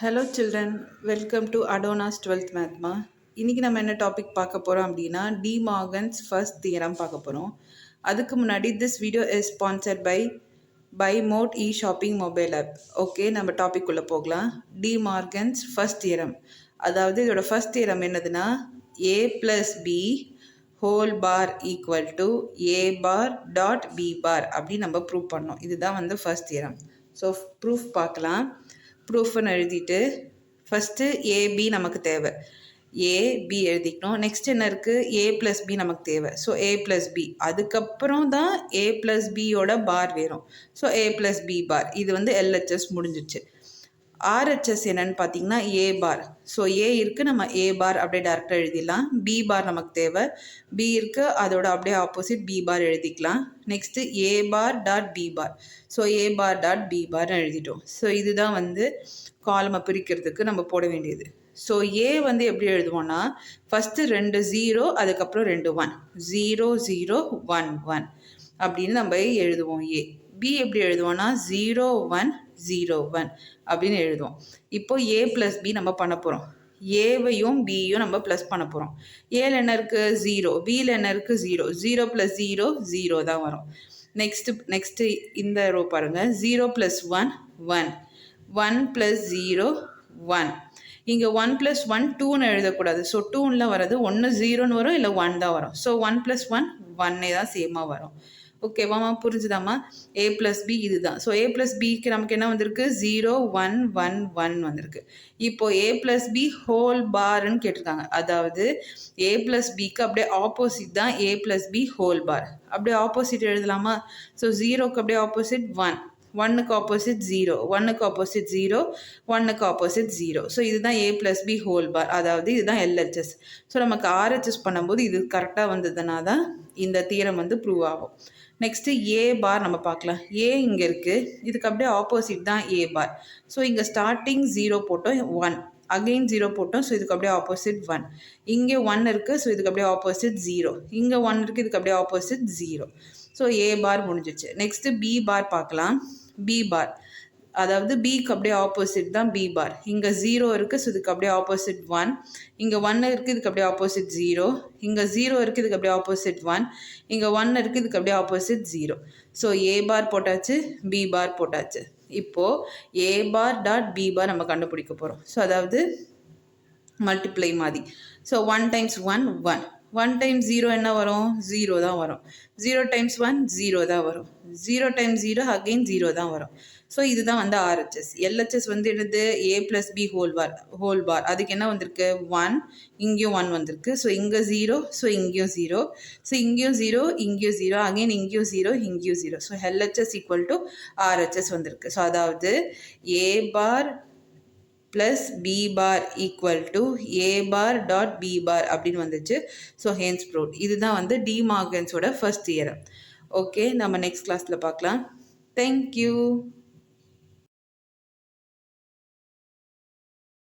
Hello children, welcome to அடோனாஸ் 12th மேத்மா. இன்றைக்கி நம்ம என்ன டாபிக் பார்க்க போகிறோம் அப்படின்னா டி மார்கன்ஸ் ஃபர்ஸ்ட் தியரம் பார்க்க போகிறோம். அதுக்கு முன்னாடி this video is sponsored by Mod e shopping mobile app. Okay, நம்ம டாபிக் உள்ள போகலாம். டி மார்கன்ஸ் ஃபர்ஸ்ட் தியரம், அதாவது இதோட ஃபர்ஸ்ட் தியரம் என்னதுன்னா A plus B whole bar equal to A bar dot B bar அப்படின்னு நம்ம ப்ரூவ் பண்ணோம். இதுதான் வந்து ஃபர்ஸ்ட் தியரம். ஸோ ப்ரூஃப் பார்க்கலாம். ப்ரூஃப்னு எழுதிட்டு ஃபஸ்ட்டு ஏபி நமக்கு தேவை, ஏபி எழுதிக்கணும். நெக்ஸ்ட் என்ன இருக்குது, ஏ ப்ளஸ் பி நமக்கு தேவை. ஸோ ஏ ப்ளஸ் பி, அதுக்கப்புறம் தான் ஏ ப்ளஸ் பியோட பார் வேணும். ஸோ ஏ ப்ளஸ் பி பார், இது வந்து எல்ஹெச்எஸ் முடிஞ்சிச்சு. ஆர்ஹெச்எஸ் என்னன்னு பார்த்தீங்கன்னா ஏ பார். ஸோ ஏ இருக்குது, நம்ம ஏ பார் அப்படியே டேரெக்டாக எழுதிடலாம். பி பார் நமக்கு தேவை, பி இருக்குது, அதோட அப்படியே ஆப்போசிட் பி பார் எழுதிக்கலாம். நெக்ஸ்ட்டு ஏ பார் டாட் பி பார். ஸோ ஏ பார் டாட் பி பார்னு எழுதிட்டோம். ஸோ இதுதான் வந்து காலமை பிரிக்கிறதுக்கு நம்ம போட வேண்டியது. ஸோ ஏ வந்து எப்படி எழுதுவோன்னா ஃபஸ்ட்டு 2 0, அதுக்கப்புறம் 2 1, 0 0 1 1 அப்படின்னு நம்ம எழுதுவோம் ஏ. பி எப்படி எழுதுவோன்னா 0 1 0 1 அப்படின்னு எழுதுவோம். இப்போ ஏ ப்ளஸ் பி நம்ம பண்ண போகிறோம். ஏவையும் பியும் நம்ம ப்ளஸ் பண்ண போகிறோம். ஏல என்ன இருக்குது 0, பியில் என்ன இருக்குது 0, 0 + 0 0 தான் வரும். நெக்ஸ்ட்டு இந்த ரோ பாருங்கள், 0 + 1 1, 1 + 0 1. இங்கே 1 + 1 2ன்னு எழுதக்கூடாது. ஸோ 2ன்னு வர்றது ஒன்று 0ன்னு வரும், இல்லை 1 தான் வரும். ஸோ 1 + 1 1 தான் சேமாக வரும். ஓகேவாம்மா, புரிஞ்சுதாம்மா? ஏ ப்ளஸ் பி இதுதான். ஸோ ஏ ப்ளஸ் பிக்கு நமக்கு என்ன வந்திருக்கு 0 1 1 1 வந்திருக்கு. இப்போது ஏ ப்ளஸ் பி ஹோல் பார்ன்னு கேட்டிருக்காங்க. அதாவது ஏ ப்ளஸ் பிக்கு அப்படியே ஆப்போசிட் தான் ஏ ப்ளஸ் பி ஹோல் பார். அப்படியே ஆப்போசிட் எழுதலாமா? ஸோ 0க்கு அப்படியே ஆப்போசிட் 1, 1க்கு ஆப்போசிட் 0, 1க்கு ஆப்போசிட் 0, 1க்கு ஆப்போசிட் 0. ஸோ இதுதான் ஏ ப்ளஸ் பி ஹோல் பார், அதாவது இதுதான் எல்ஹெச்எஸ். ஸோ நமக்கு ஆர்ஹெச்எஸ் பண்ணும்போது இது கரெக்டாக வந்ததுனா தான் இந்த தியரம் வந்து ப்ரூவ் ஆகும். நெக்ஸ்ட்டு ஏ பார் நம்ம பார்க்கலாம். ஏ இங்கே இருக்குது, இதுக்கு அப்படியே ஆப்போசிட் தான் ஏ பார். ஸோ இங்கே ஸ்டார்டிங் 0 போட்டோம், 1 அகெயின் 0 போட்டோம். ஸோ இதுக்கு அப்படியே ஆப்போசிட் 1. இங்கே 1 இருக்குது, ஸோ இதுக்கு அப்படியே ஆப்போசிட் 0. இங்கே 1 இருக்குது, இதுக்கு அப்படியே ஆப்போசிட் 0. ஸோ ஏ பார் முடிஞ்சிச்சு. நெக்ஸ்ட்டு பி பார் பார்க்கலாம். பி பார், அதாவது பிக்கு அப்படியே ஆப்போசிட் தான் பி பார். இங்கே 0 இருக்குது, ஸோ இதுக்கு அப்படியே ஆப்போசிட் 1. இங்கே 1 இருக்குது, இதுக்கு அப்படியே ஆப்போசிட் 0. இங்கே 0 இருக்குது, இதுக்கு அப்படியே ஆப்போசிட் 1. இங்கே 1 இருக்குது, இதுக்கு அப்படியே ஆப்போசிட் 0. ஸோ ஏ பார் போட்டாச்சு, பி பார் போட்டாச்சு. இப்போது ஏ பார் டாட் பி பார் நம்ம கண்டுபிடிக்க போகிறோம். ஸோ அதாவது மல்டிப்ளை மாதிரி. ஸோ 1 டைம்ஸ் 1 1, 1 டைம்ஸ் 0 என்ன வரும் 0 தான் வரும். 0 டைம்ஸ் 1 0 தான் வரும். 0 டைம்ஸ் 0 அகெயின் 0 தான் வரும். ஸோ இதுதான் வந்து ஆர்ஹெச்எஸ். எல்ஹெச்எஸ் வந்து என்னது ஏ ப்ளஸ் பி ஹோல் பார். அதுக்கு என்ன வந்திருக்கு 1, இங்கேயும் 1 வந்திருக்கு. ஸோ இங்கே 0, ஸோ இங்கேயும் 0, ஸோ இங்கேயும் 0, இங்கேயும் 0, அகெயின் இங்கேயும் 0, இங்கேயும் 0. So LHS equal to RHS வந்திருக்கு. ஸோ அதாவது A bar plus B bar equal to A bar dot B bar அப்படின்னு வந்துச்சு. So hence proved. இதுதான் வந்து டி மார்கன்ஸோட ஃபர்ஸ்ட் தியரம். ஓகே, நம்ம நெக்ஸ்ட் கிளாஸில் பார்க்கலாம். தேங்க்யூ.